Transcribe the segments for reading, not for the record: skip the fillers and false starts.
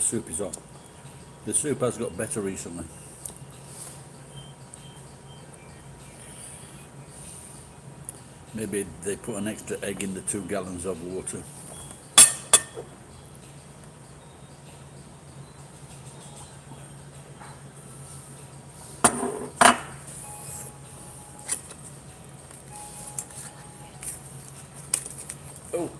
soup is hot. The soup has got better recently. Maybe they put an extra egg in the 2 gallons of water. Oh.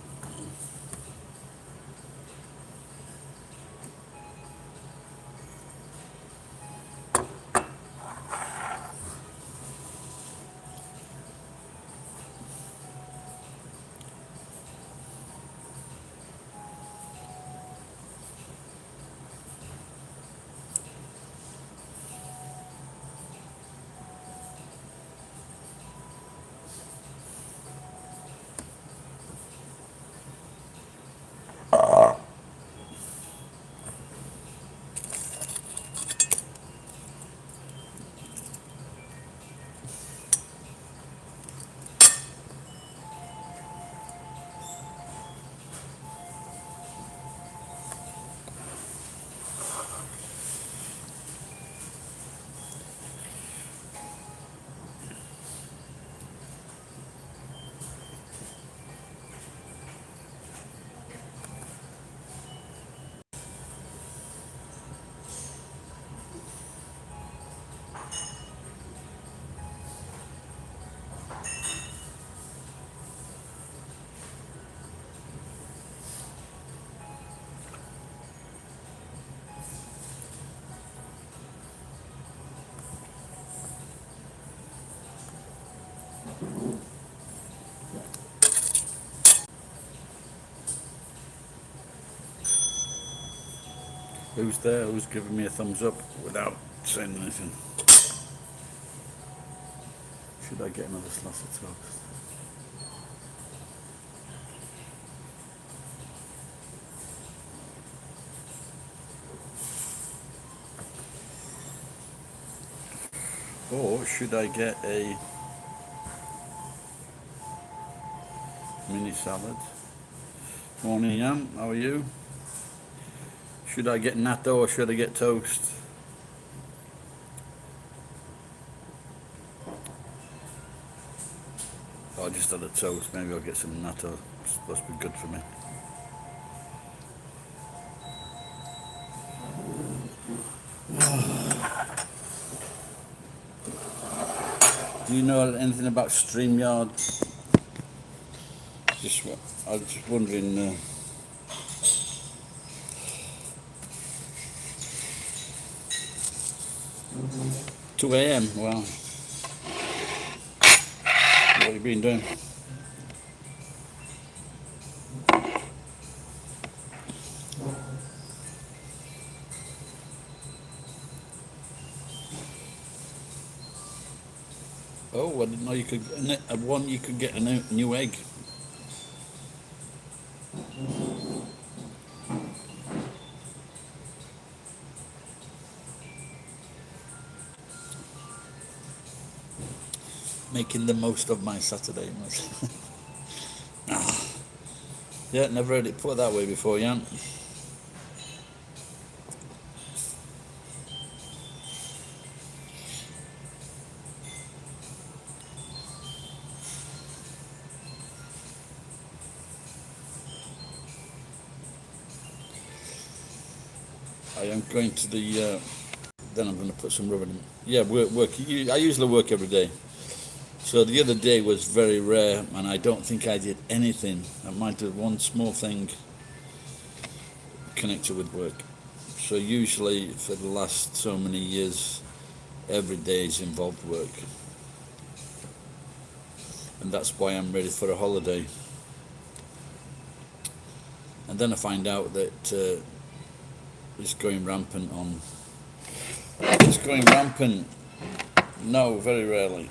Who's there? Who's giving me a thumbs up without saying anything? Should I get another slice of toast? Or should I get a mini salad? Morning, Jan. How are you? Should I get natto or should I get toast? Oh, I just had a toast. Maybe I'll get some natto. It's supposed to be good for me. Do you know anything about Streambard? I was just wondering. 2 a.m. Wow. What have you been doing? Oh, I didn't know you could. You could get a new egg. Making the most of my Saturday. Yeah, never heard it put that way before, Jan. I am going to the. Then I'm going to put some rubber in. Yeah, work. I usually work every day. So the other day was very rare, and I don't think I did anything. I might have one small thing connected with work. So usually for the last so many years, every day is involved work. And that's why I'm ready for a holiday. And then I find out that it's going rampant on... It's going rampant. No, very rarely.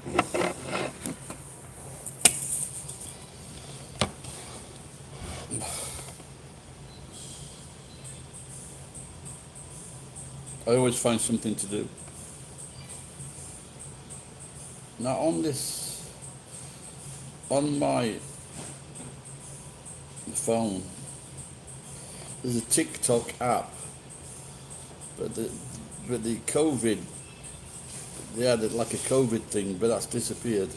I always find something to do. Now on my phone, there's a TikTok app, But the COVID, they had it like a COVID thing, but that's disappeared.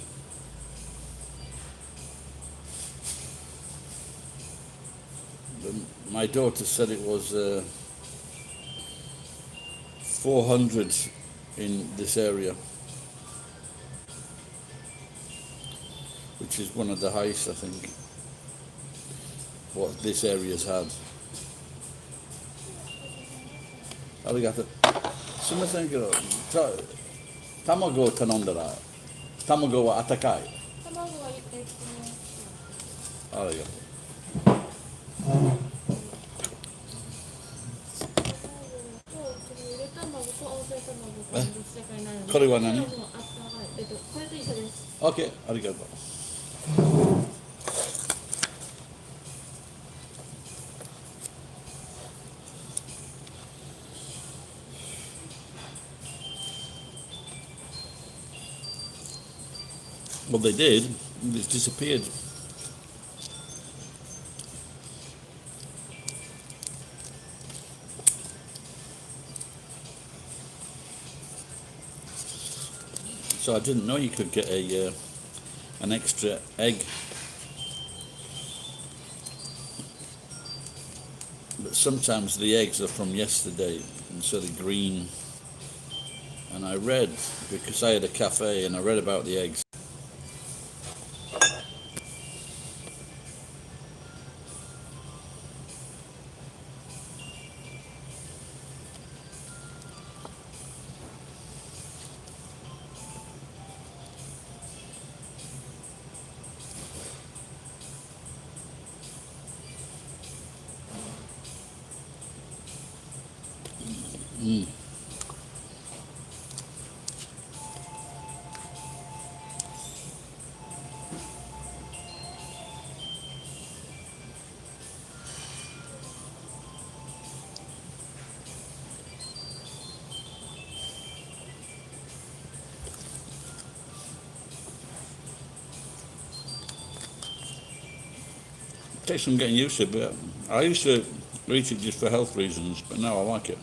But my daughter said it was 400 in this area, which is one of the highest, I think, what this area's had. ありがとう。すみませんけど、卵を頼んだら、卵は温かい。卵はありがとう。これは何？ OK、ありがとう。Well, they did. It's disappeared. So I didn't know you could get an extra egg. But sometimes the eggs are from yesterday, and so they're green. And I read, because I had a cafe, and I read about the eggs. Takes some getting used to, but I used to eat it just for health reasons, but now I like it.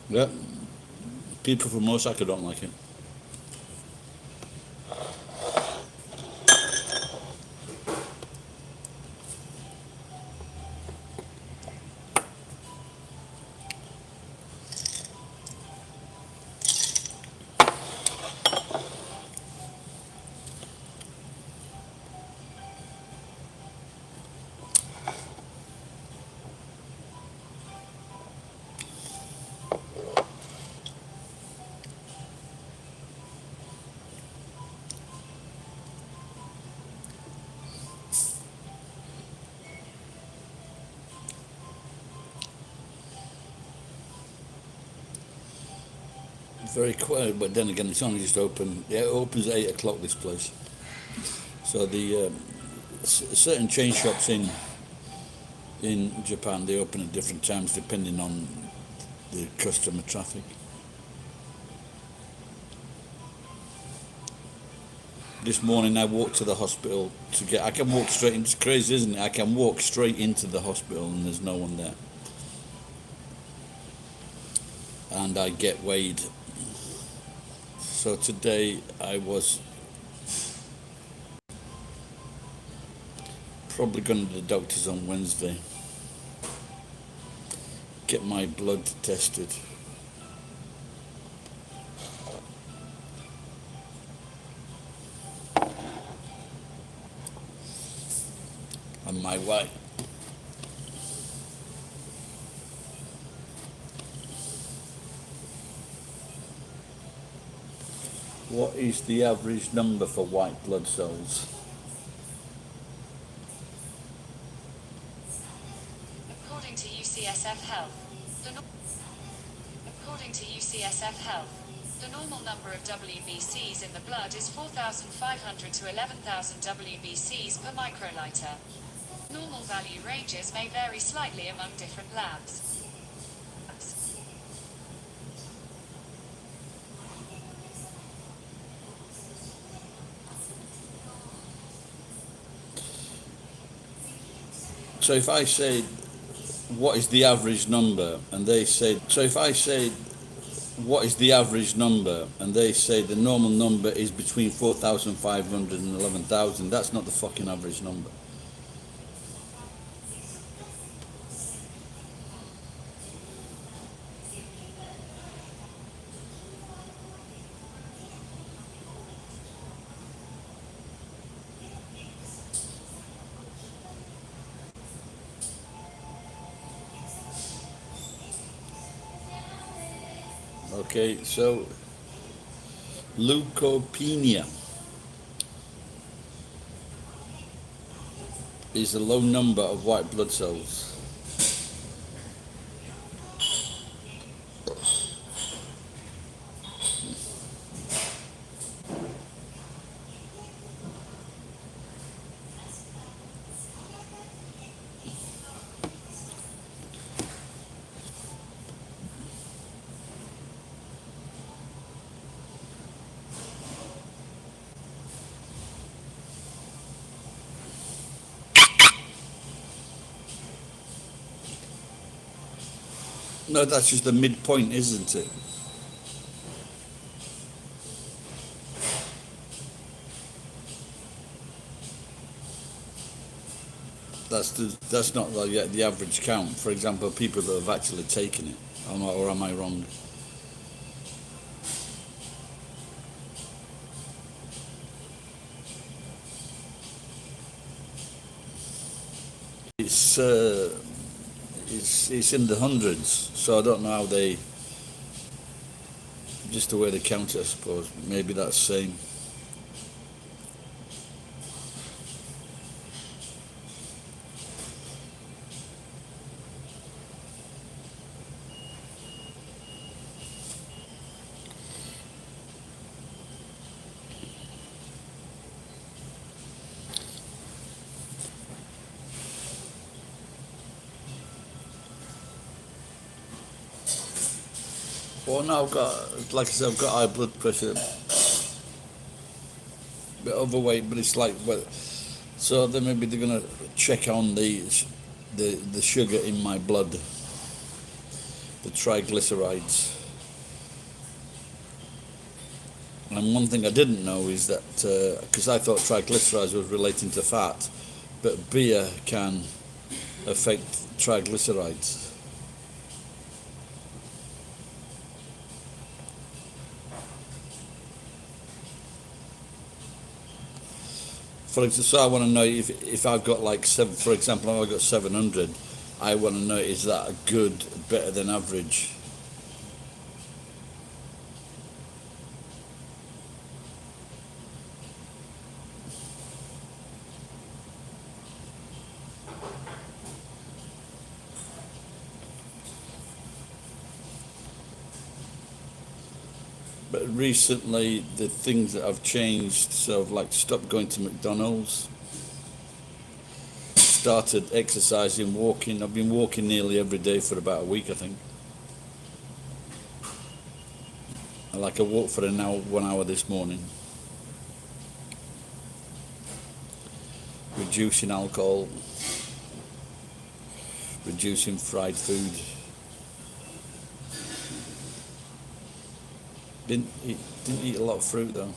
Yeah, people from Osaka don't like it. Very quiet, but then again, it's only just open. Yeah, it opens at 8 o'clock, this place. So the certain chain shops in Japan, they open at different times depending on the customer traffic. This morning I walked to the hospital I can walk straight into, it's crazy, isn't it? I can walk straight into the hospital and there's no one there. And I get weighed. So today I was probably going to the doctor's on Wednesday, get my blood tested. And my weight. What is the average number for white blood cells? According to UCSF Health, the normal number of WBCs in the blood is 4,500 to 11,000 WBCs per microliter. Normal value ranges may vary slightly among different labs. So if I say, what is the average number? And they say, so if I say, what is the average number? And they say the normal number is between 4,500 and 11,000. That's not the fucking average number. Okay, so leukopenia is a low number of white blood cells. No, that's just the midpoint, isn't it? That's not the average count. For example, people that have actually taken it, or am I wrong? It's it's in the hundreds, so I don't know how they, just the way they count it, I suppose. Maybe that's same. Well, now I've got, like I said, I've got high blood pressure, a bit overweight, but it's like, well, so then maybe they're gonna check on the sugar in my blood, the triglycerides. And one thing I didn't know is that, because I thought triglycerides was relating to fat, but beer can affect triglycerides. For example, so I want to know if I've got like seven, for example, if I've got 700, I want to know, is that a good, better than average? But recently, the things that have changed, so I've like stopped going to McDonald's, started exercising, walking. I've been walking nearly every day for about a week, I think. I walked for an hour, 1 hour this morning. Reducing alcohol, reducing fried food. Didn't eat a lot of fruit though.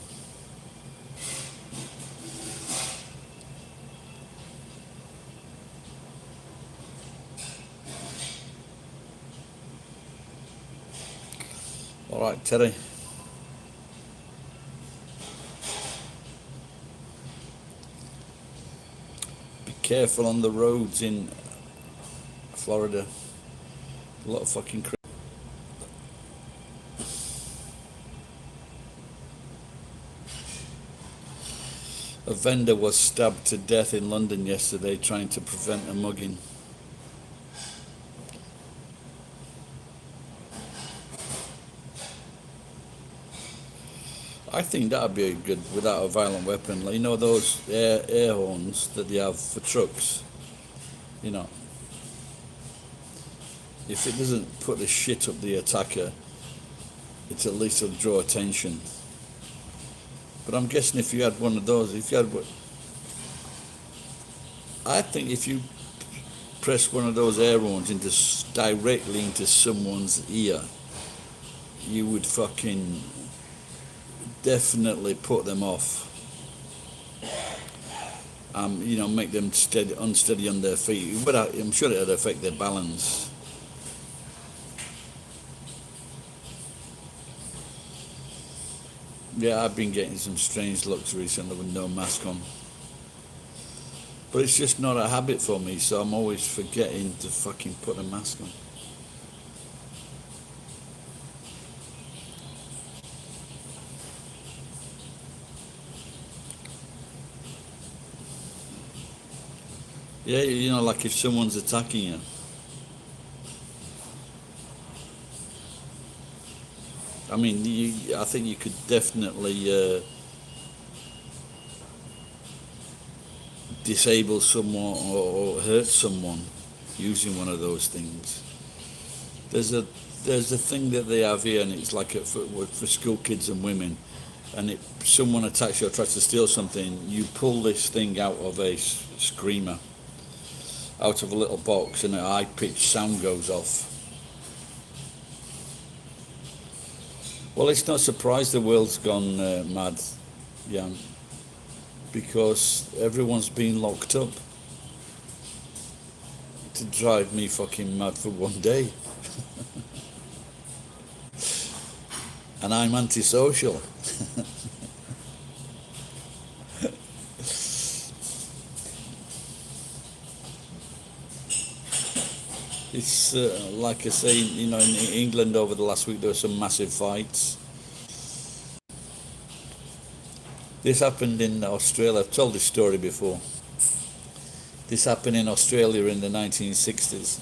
All right, Terry. Be careful on the roads in Florida. A lot of fucking A vendor was stabbed to death in London yesterday trying to prevent a mugging. I think that'd be good without a violent weapon. Like, you know those air horns that they have for trucks? You know, if it doesn't put the shit up the attacker, it at least will draw attention. But I'm guessing if you had one of those, I think if you press one of those air horns directly into someone's ear, you would fucking definitely put them off. You know, make them unsteady on their feet. But I'm sure it would affect their balance. Yeah, I've been getting some strange looks recently with no mask on. But it's just not a habit for me, so I'm always forgetting to fucking put a mask on. Yeah, you know, like if someone's attacking you. I mean, I think you could definitely disable someone or hurt someone using one of those things. There's a thing that they have here, and it's like for school kids and women. And if someone attacks you or tries to steal something, you pull this thing out of a screamer, out of a little box, and a high-pitched sound goes off. Well, it's not surprised the world's gone mad, yeah, because everyone's been locked up to drive me fucking mad for one day. And I'm antisocial. It's like I say, you know, in England over the last week there were some massive fights. This happened in Australia. I've told this story before. This happened in Australia in the 1960s.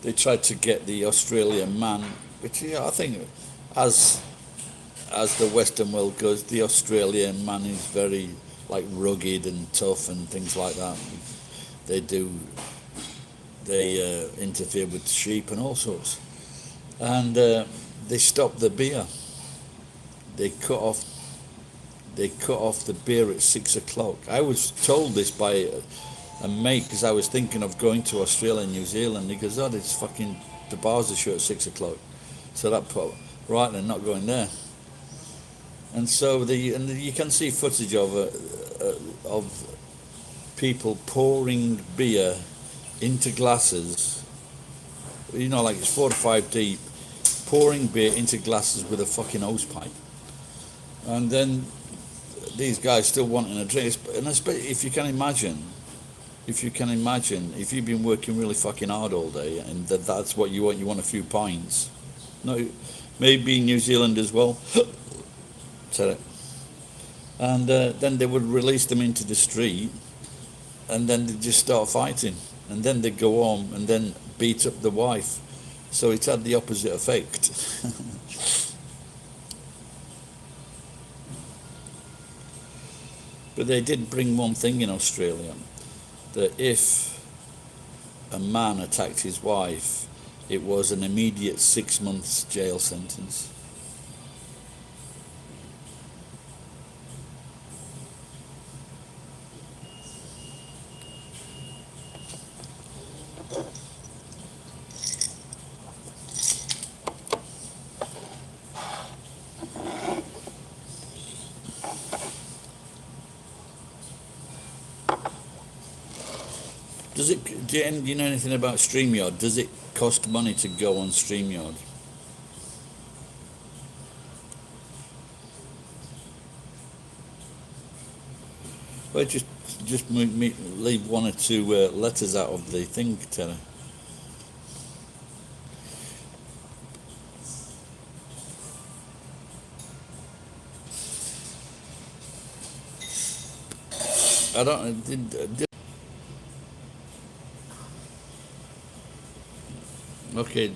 They tried to get the Australian man, which, yeah, I think as the Western world goes, the Australian man is very like rugged and tough and things like that. They interfere with sheep and all sorts. And they stopped the beer. They cut off the beer at 6 o'clock. I was told this by a mate because I was thinking of going to Australia and New Zealand. He goes, "Oh, it's fucking the bars are shut at 6 o'clock." So that put right, they're not going there. And so you can see footage of people pouring beer into glasses, you know, like it's 4 to 5 deep, pouring beer into glasses with a fucking hose pipe. And then these guys still wanting a drink. And if you can imagine, if you've been working really fucking hard all day and that's what you want a few pints. No, maybe New Zealand as well. Sorry. And then they would release them into the street, and then they'd just start fighting. And then they'd go home and then beat up the wife. So it had the opposite effect. But they did bring one thing in Australia, that if a man attacked his wife, it was an immediate 6 months jail sentence. Do you know anything about Streambard? Does it cost money to go on Streambard? Well, just leave one or two letters out of the thing, Terry. I don't. Okay,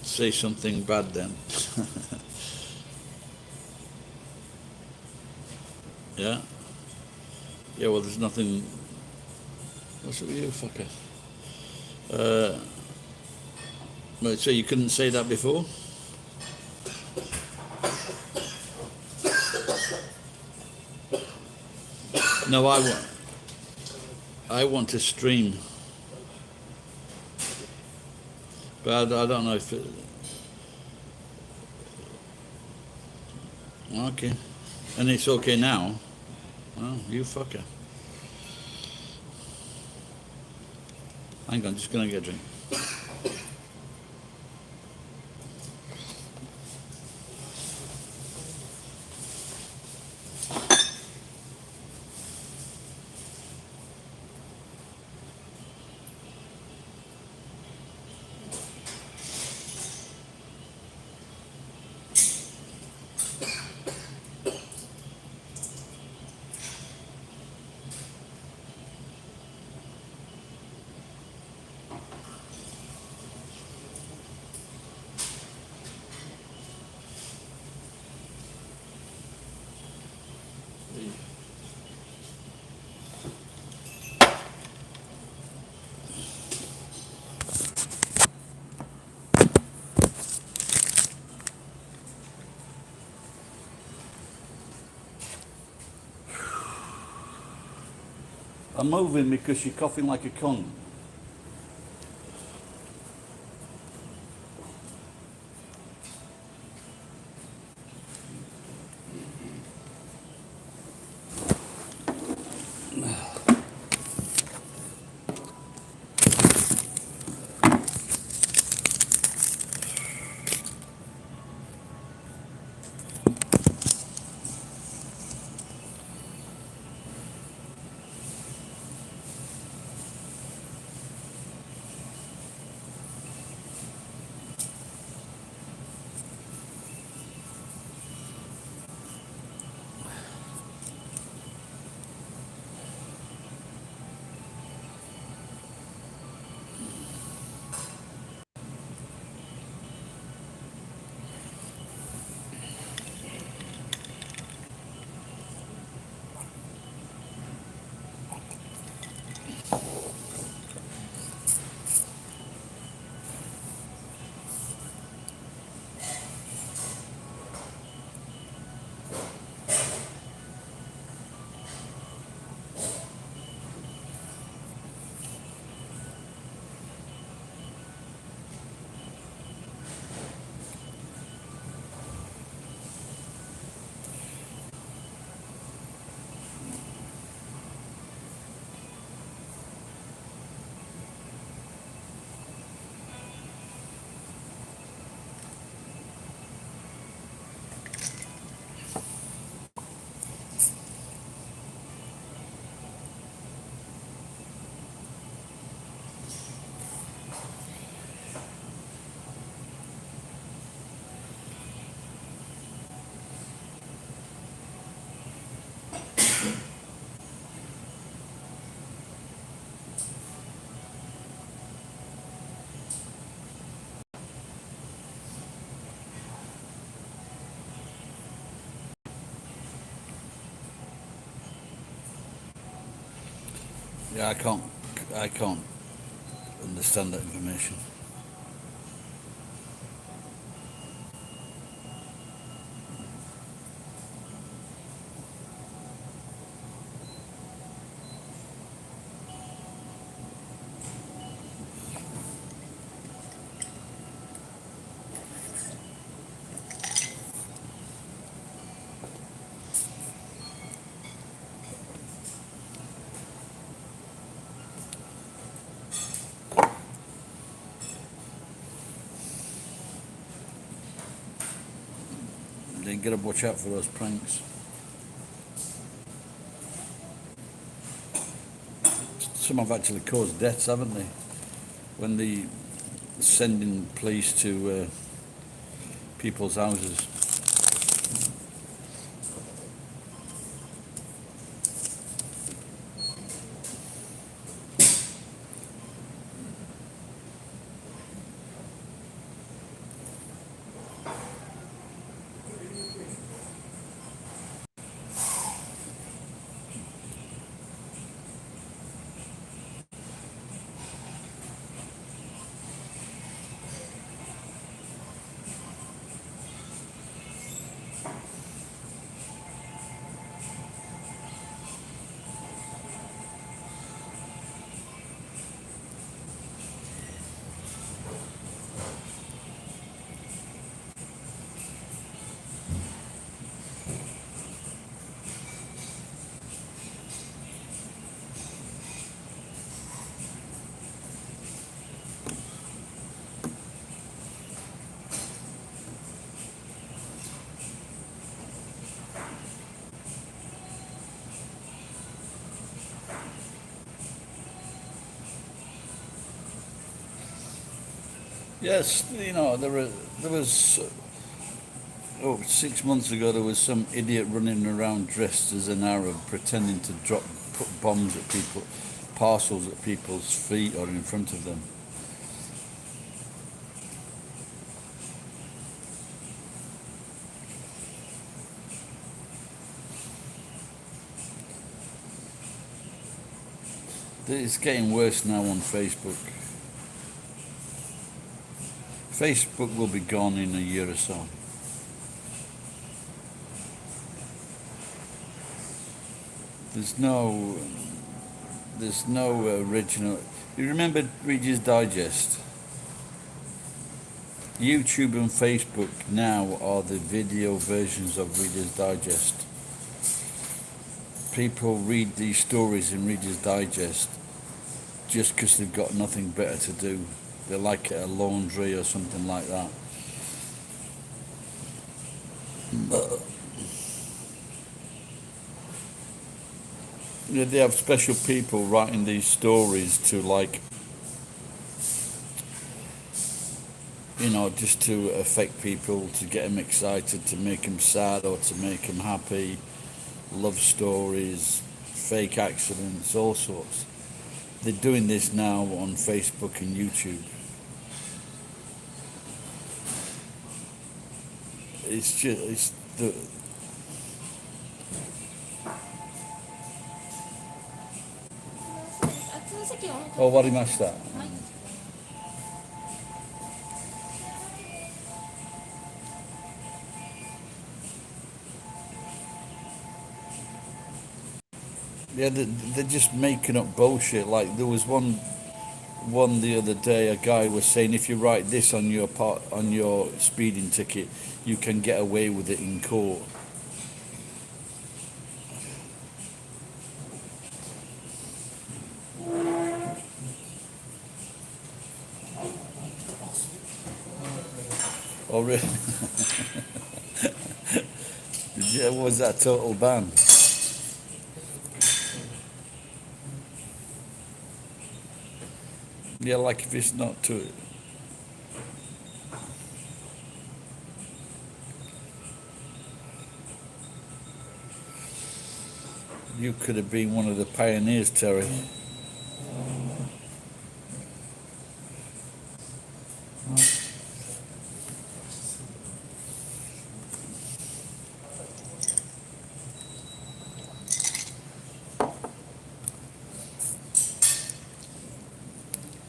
say something bad then. Yeah? Yeah, well, there's nothing... What's it with you, fucker? Well, so you couldn't say that before? No, I want to stream, but I don't know if it, okay, and it's okay now. Oh, you fucker. Hang on, just gonna get a drink. I'm moving because you're coughing like a cunt. Yeah, I can't understand that information. Then get to watch out for those pranks. Some have actually caused deaths, haven't they? When they sending police to people's houses. Yes, you know, there was 6 months ago there was some idiot running around dressed as an Arab pretending to put bombs at people, parcels at people's feet or in front of them. It's getting worse now on Facebook. Facebook will be gone in a year or so. There's no original. You remember Reader's Digest? YouTube and Facebook now are the video versions of Reader's Digest. People read these stories in Reader's Digest just because they've got nothing better to do. They like a laundry or something like that. Yeah, they have special people writing these stories to, like, you know, just to affect people, to get them excited, to make them sad or to make them happy. Love stories, fake accidents, all sorts. They're doing this now on Facebook and YouTube. It's the Oh, 終わりました。Yeah, they're just making up bullshit. Like there was one the other day, a guy was saying if you write this on your speeding ticket, you can get away with it in court. Oh really? Yeah, was that total ban? Yeah, like if it's not to it. You could have been one of the pioneers, Terry.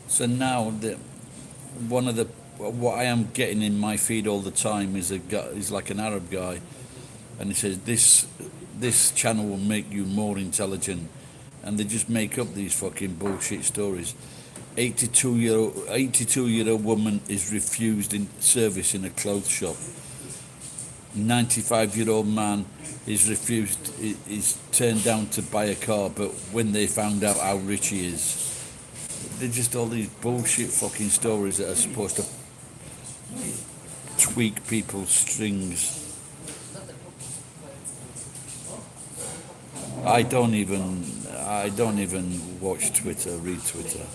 So now what I am getting in my feed all the time is is like an Arab guy, and he says this channel will make you more intelligent, and they just make up these fucking bullshit stories. 82-year-old woman is refused in service in a clothes shop. 95-year-old man is turned down to buy a car, but when they found out how rich he is, they're just all these bullshit fucking stories that are supposed to tweak people's strings. I don't even watch Twitter, read Twitter.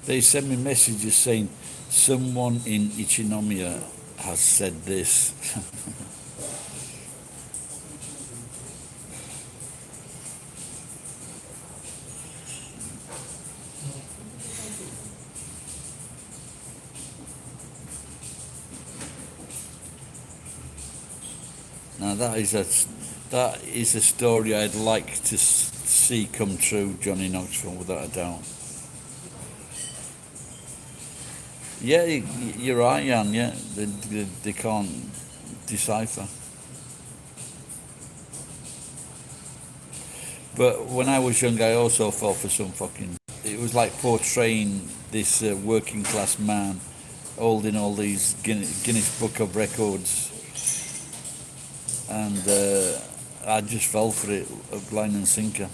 They send me messages saying someone in Ichinomiya has said this. Now that is a story I'd like to see come true, Johnny Knoxville, without a doubt. Yeah, you're right, Jan. Yeah, they can't decipher. But when I was young, I also fell for some fucking. It was like portraying this working class man holding all these Guinness Book of Records, and I just fell for it, blind and sinker.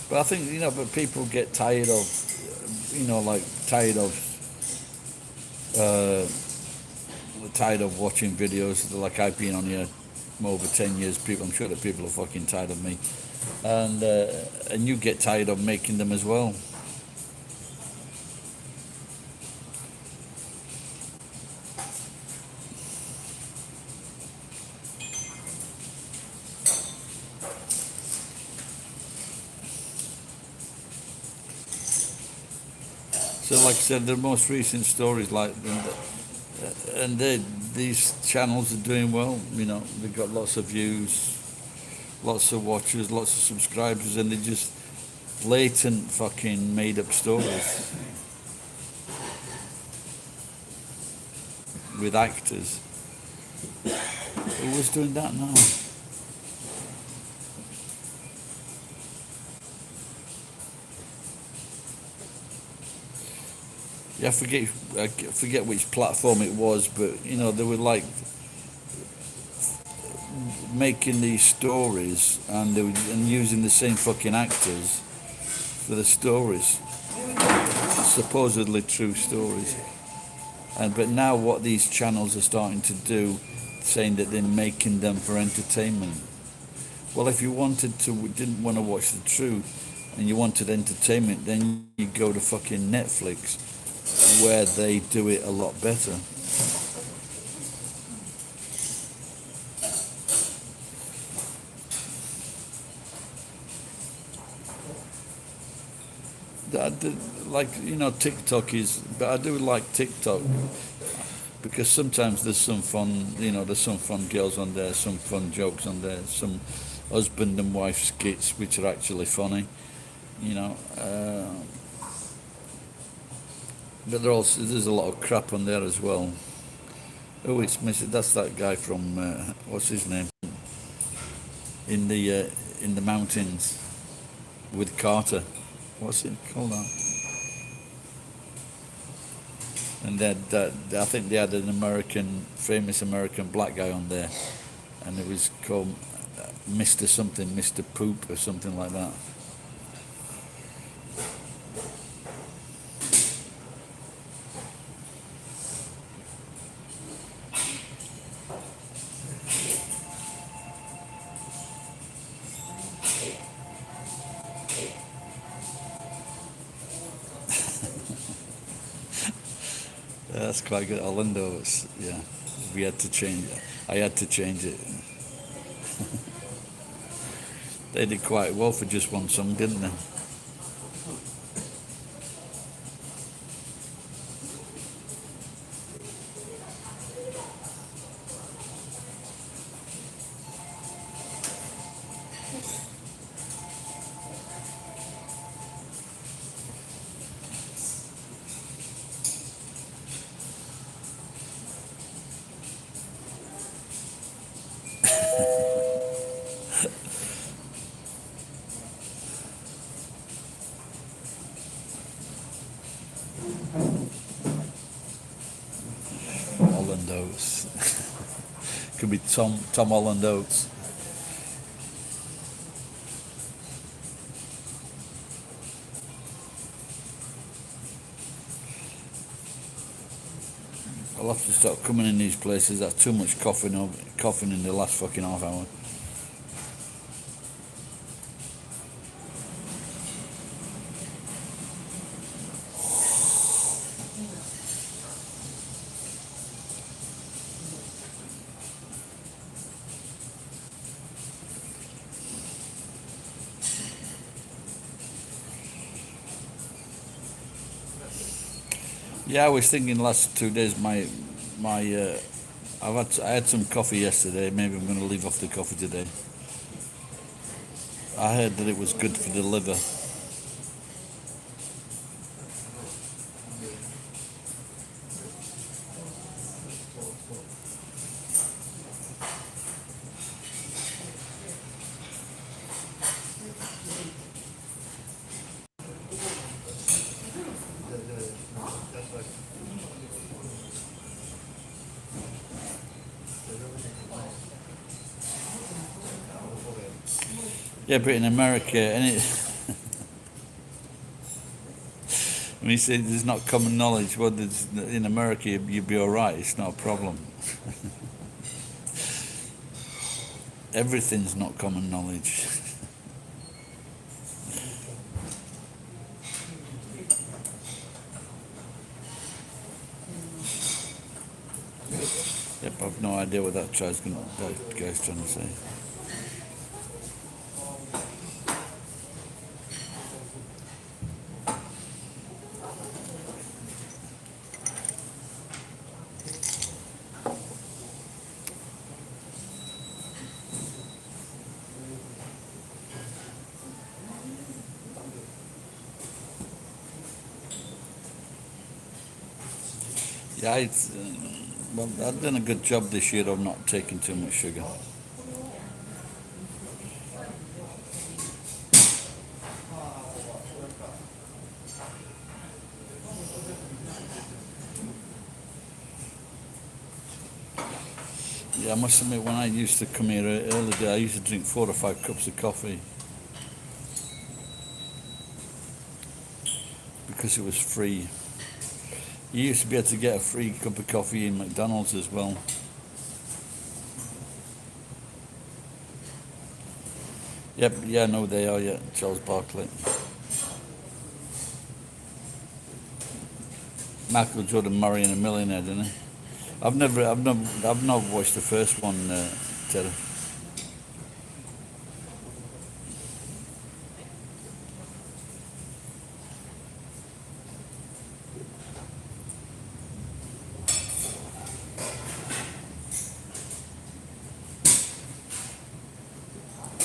But I think, but people get tired of, tired of watching videos. Like I've been on here over 10 years. People, I'm sure that people are fucking tired of me, and you get tired of making them as well. So, like I said, the most recent stories, like, and these channels are doing well. You know, they've got lots of views, lots of watchers, lots of subscribers, and they're just blatant fucking made-up stories with actors. Who was doing that now? Yeah, I forget which platform it was, but you know, they were like making these stories, and they were and using the same fucking actors for the stories, supposedly true stories. And but now what these channels are starting to do, saying that they're making them for entertainment. Well, if you didn't want to watch the truth, and you wanted entertainment, then you go to fucking Netflix, where they do it a lot better. Like, you know, TikTok is, but I do like TikTok because sometimes there's some fun, you know, there's some fun girls on there, some fun jokes on there, some husband and wife skits which are actually funny, you know. But there's a lot of crap on there as well. Oh, it's missing. That's that guy from what's his name? In the mountains with Carter. What's it called now? And I think they had an famous American black guy on there, and it was called Mr. Something, Mr. Poop or something like that. That's quite good. Orlando, yeah. We had to change it. I had to change it. They did quite well for just one song, didn't they? Holland Oates. Could be Tom Holland Oates. I'll have to stop coming in these places. That's too much coughing in the last fucking half hour. Yeah, I was thinking last 2 days I had some coffee yesterday. Maybe I'm going to leave off the coffee today. I heard that it was good for the liver. Yeah, but in America, and it, when you say there's not common knowledge, well, in America you'd be all right. It's not a problem. Everything's not common knowledge. Yep, I've no idea what that guy's trying to say. Yeah, well, I've done a good job this year of not taking too much sugar. Yeah, I must admit, when I used to come here earlier, I used to drink 4 or 5 cups of coffee because it was free. You used to be able to get a free cup of coffee in McDonald's as well. Yep, yeah, no, they are, yeah, Charles Barkley. Michael Jordan marrying a millionaire, didn't he? I've not watched the first one, Terry.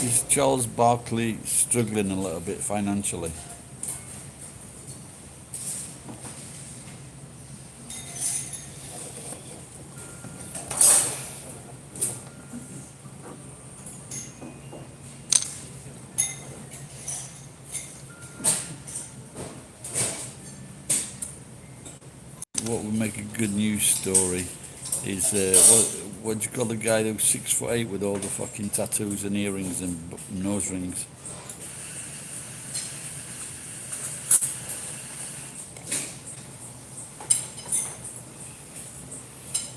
Is Charles Barkley struggling a little bit financially? What would make a good news story is what do you call the guy that was 6'8" with all the fucking tattoos and earrings and nose rings?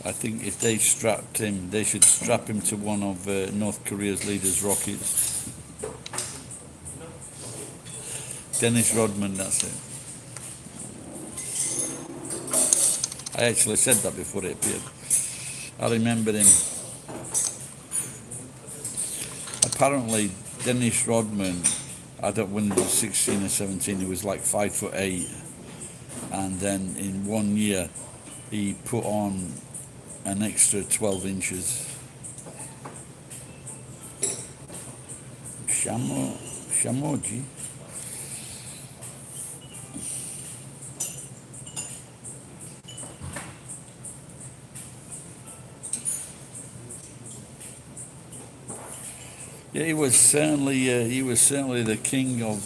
I think if they strapped him, they should strap him to one of North Korea's leaders' rockets. Dennis Rodman, that's it. I actually said that before it appeared. I remember him. Apparently, Dennis Rodman, I don't know when he was 16 or 17, he was like 5'8", and then in 1 year he put on an extra 12 inches. Shamoji. Yeah, he was certainly the king of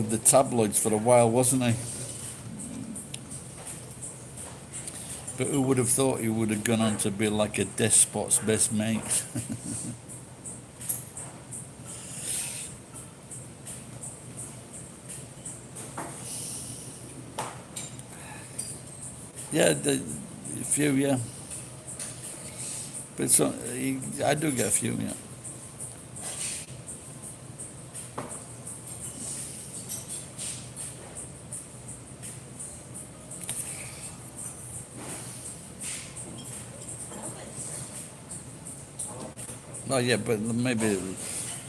the tabloids for a while, wasn't he? But who would have thought he would have gone on to be like a despot's best mate? Yeah, a few, yeah. But I do get a few, yeah. Oh, yeah, but maybe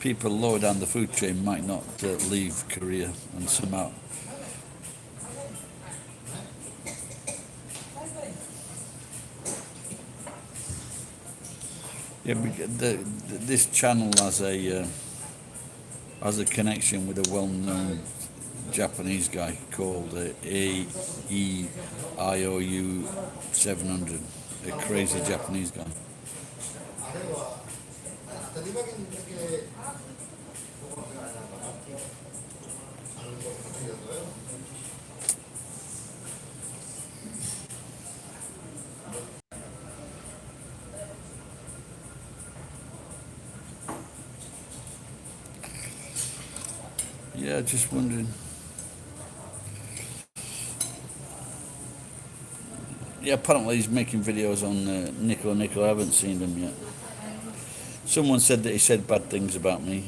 people lower down the food chain might not leave Korea and somehow. Yeah, this channel has a connection with a well-known Japanese guy called AEIOU 700, a crazy Japanese guy. Yeah, just wondering. Yeah, apparently he's making videos on Nico. I haven't seen them yet. Someone said that he said bad things about me.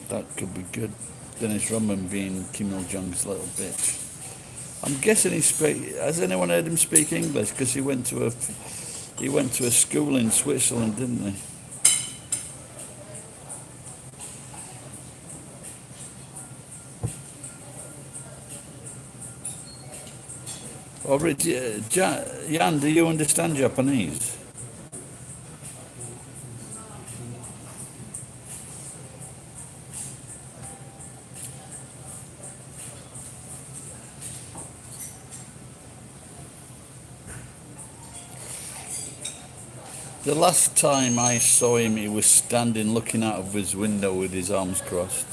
That could be good. Dennis Rodman being Kim Il Jong's little bitch. I'm guessing has anyone heard him speak English? Because he went to a school in Switzerland, didn't he? Or Jan, do you understand Japanese? The last time I saw him, he was standing looking out of his window with his arms crossed.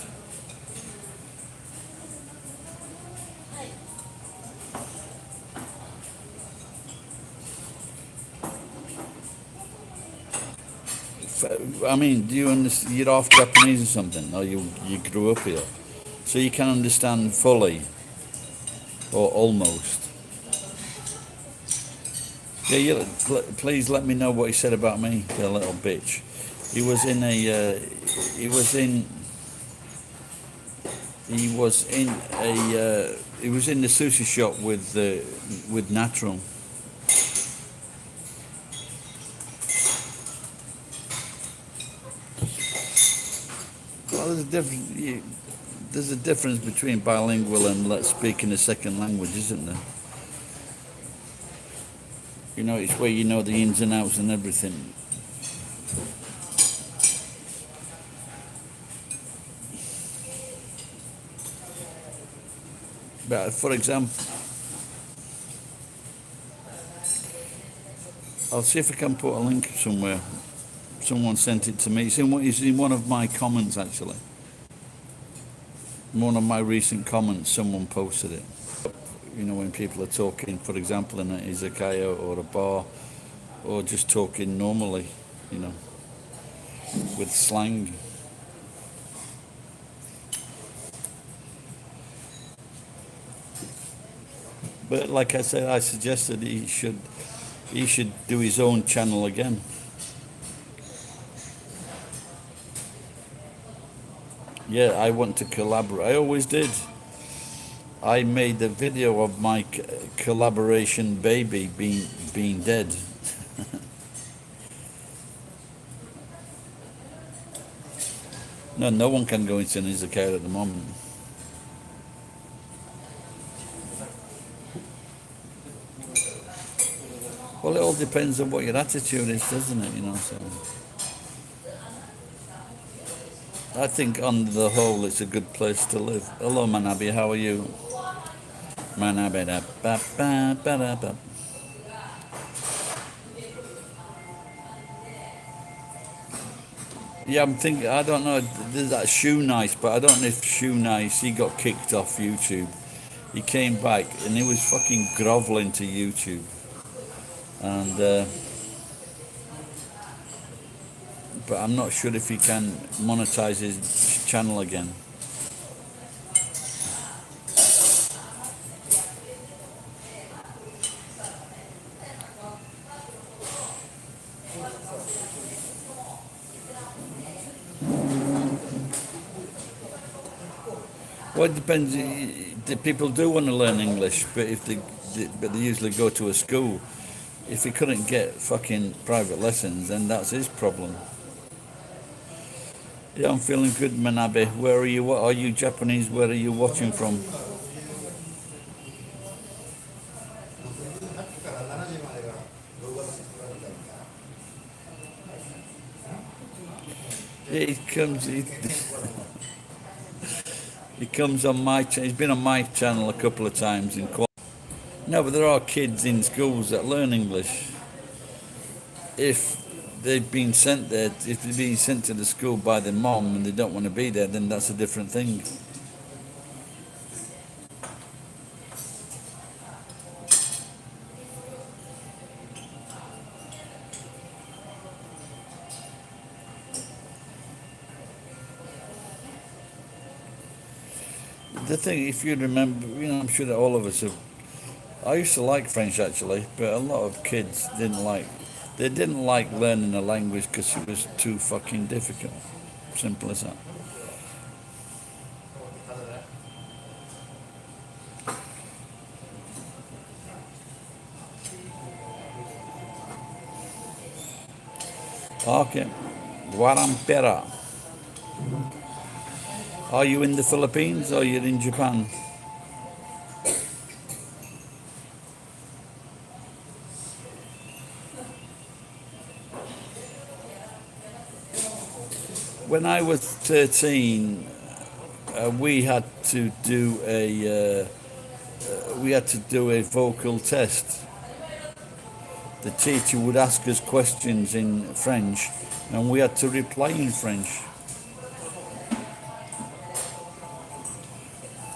I mean, do you understand? You're half Japanese or something, or you grew up here, so you can understand fully, or almost. Yeah, please let me know what he said about me, you little bitch. He was in the sushi shop with Natural. Well, there's a difference between bilingual and speaking a second language, isn't there? You know, it's where you know the ins and outs and everything. But for example, I'll see if I can put a link somewhere. Someone sent it to me. It's in one of my comments, actually. In one of my recent comments, someone posted it. You know, when people are talking, for example, in an izakaya or a bar, or just talking normally, you know, with slang. But like I said, I suggested he should do his own channel again. Yeah, I want to collaborate. I always did. I made the video of my collaboration baby being dead. No one can go into an izakaya at the moment. Well, it all depends on what your attitude is, doesn't it? You know, so I think on the whole, it's a good place to live. Hello, Manabi, how are you? Manabi, da ba ba ba da ba. Yeah, I'm thinking. I don't know. There's that Shoe Nice, but I don't know if Shoe Nice. He got kicked off YouTube. He came back and he was fucking groveling to YouTube, and but I'm not sure if he can monetize his channel again. Well, it depends. The people do want to learn English, but but they usually go to a school. If he couldn't get fucking private lessons, then that's his problem. Yeah, I'm feeling good, Manabe. Where are you? What are you Japanese? Where are you watching from? He comes on my channel. He's been on my channel a couple of times. No, but there are kids in schools that learn English. If they've been sent there, if they've been sent to the school by their mom and they don't want to be there, then that's a different thing. The thing, if you remember, I'm sure that all of us have. I used to like French actually, but a lot of kids didn't like. They didn't like learning a language because it was too fucking difficult. Simple as that. Okay. Guarampera. Are you in the Philippines or you're in Japan? When I was 13, we had to do a vocal test. The teacher would ask us questions in French, and we had to reply in French.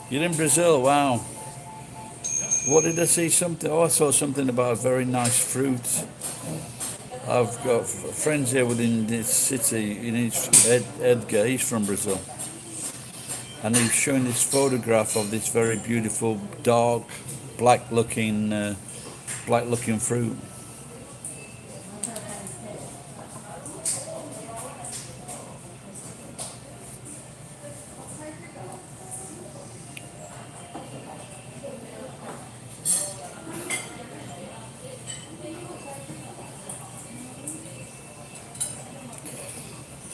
You're in Brazil, wow. What did I see? Something? Oh, I saw something about a very nice fruit. I've got friends here within this city. Edgar, he's from Brazil. And he's showing this photograph of this very beautiful, dark, black-looking fruit.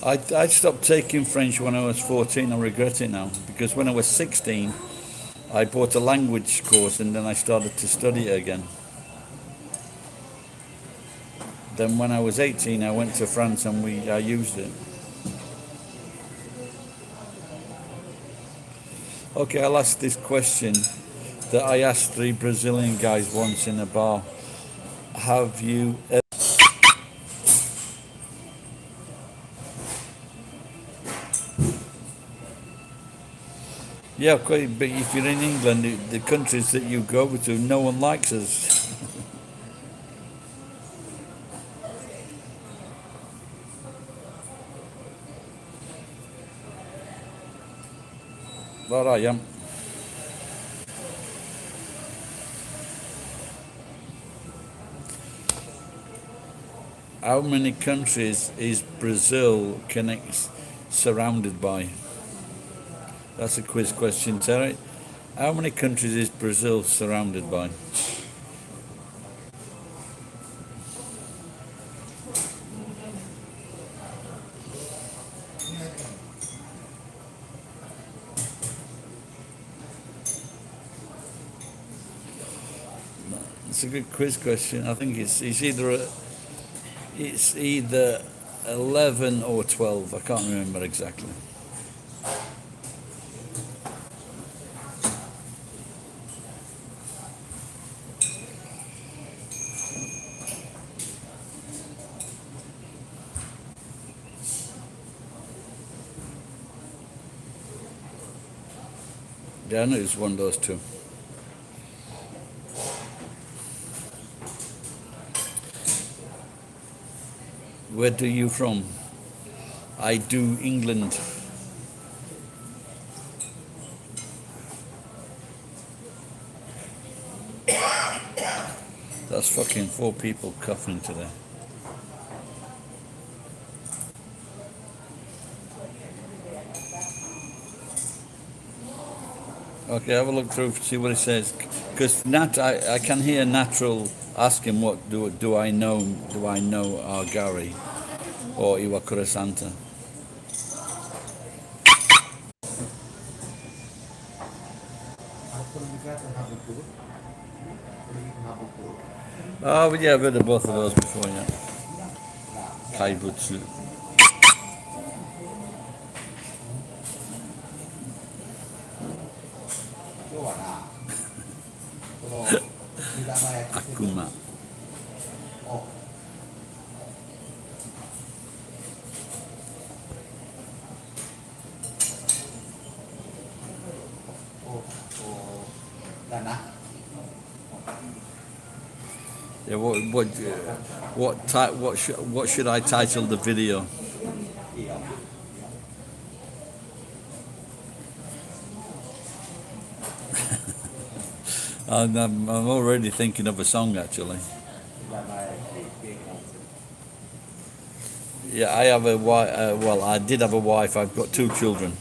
I stopped taking French when I was 14. I regret it now because when I was 16, I bought a language course and then I started to study it again. Then when I was 18, I went to France and I used it. Okay, I'll ask this question that I asked 3 Brazilian guys once in a bar. Have you ever... Yeah, okay, but if you're in England, the countries that you go to, no one likes us. But I am. How many countries is Brazil surrounded by? That's a quiz question, Terry. How many countries is Brazil surrounded by? It's a good quiz question. I think it's either 11 or 12. I can't remember exactly. Yeah, I know it's one of those two. Where do you from? I do England. That's fucking 4 people coughing today. Okay, have a look through, see what it says. Because I can hear Natural asking what do I know Gary or Iwakura Santa. Oh, but yeah, I've heard of both of those before, yeah. Kaibutsu. Akuma. Yeah, what should I title the video? I'm already thinking of a song actually. Yeah, I have a wife. Well, I did have a wife. I've got 2 children.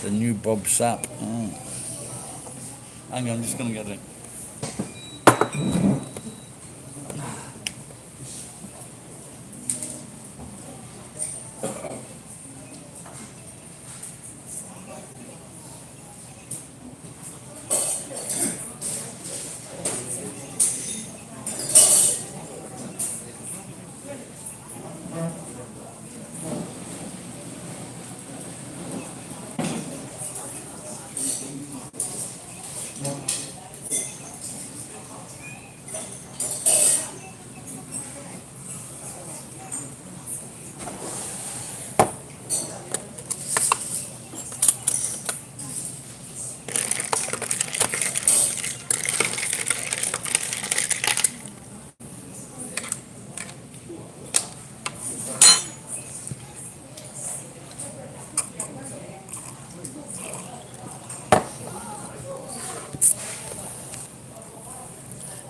The new Bob Sapp. Oh. Hang on, I'm just going to get it.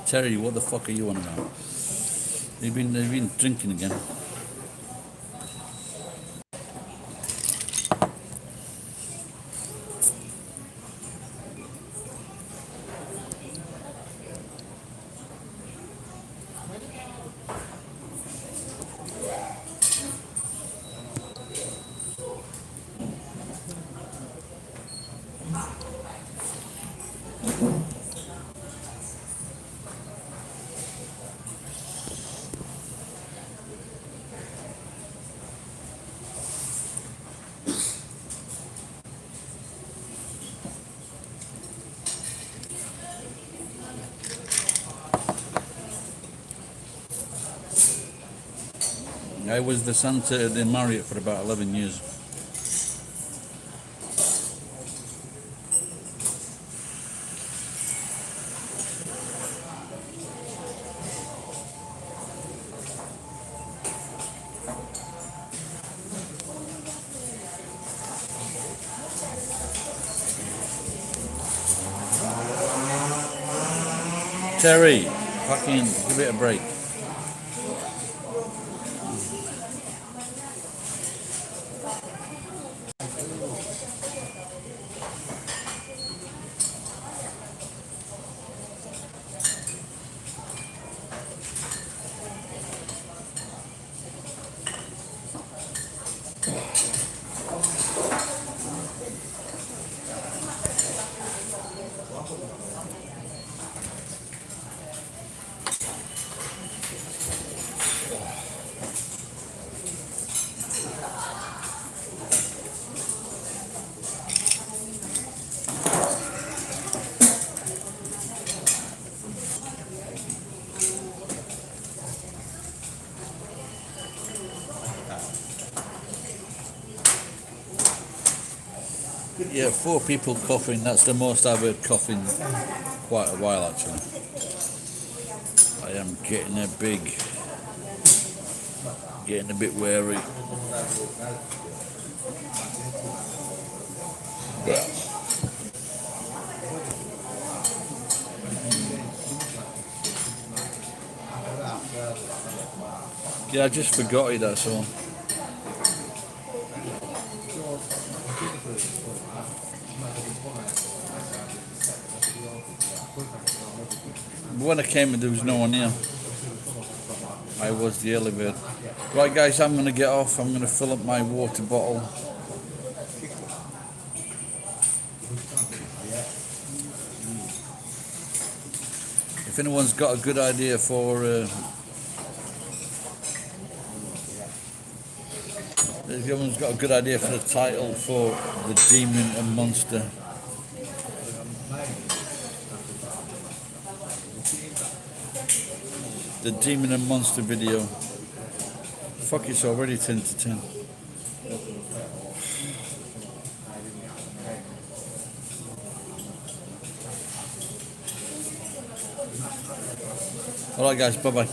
Terry, what the fuck are you on about? They've been drinking again. I was the Santa at the Marriott for about 11 years. Terry, fucking give it a break. Yeah, 4 people coughing. That's the most I've heard coughing quite a while actually. I am getting a bit wary. Yeah, I just forgot it, that's all. When I came in, there was no one here. I was the early bird. Right guys, I'm going to get off. I'm going to fill up my water bottle. If anyone's got a good idea for if anyone's got a good idea for the title for the Demon and Monster, the Demon and Monster video, Fuck, it's already 10 to 10. Alright guys, bye bye.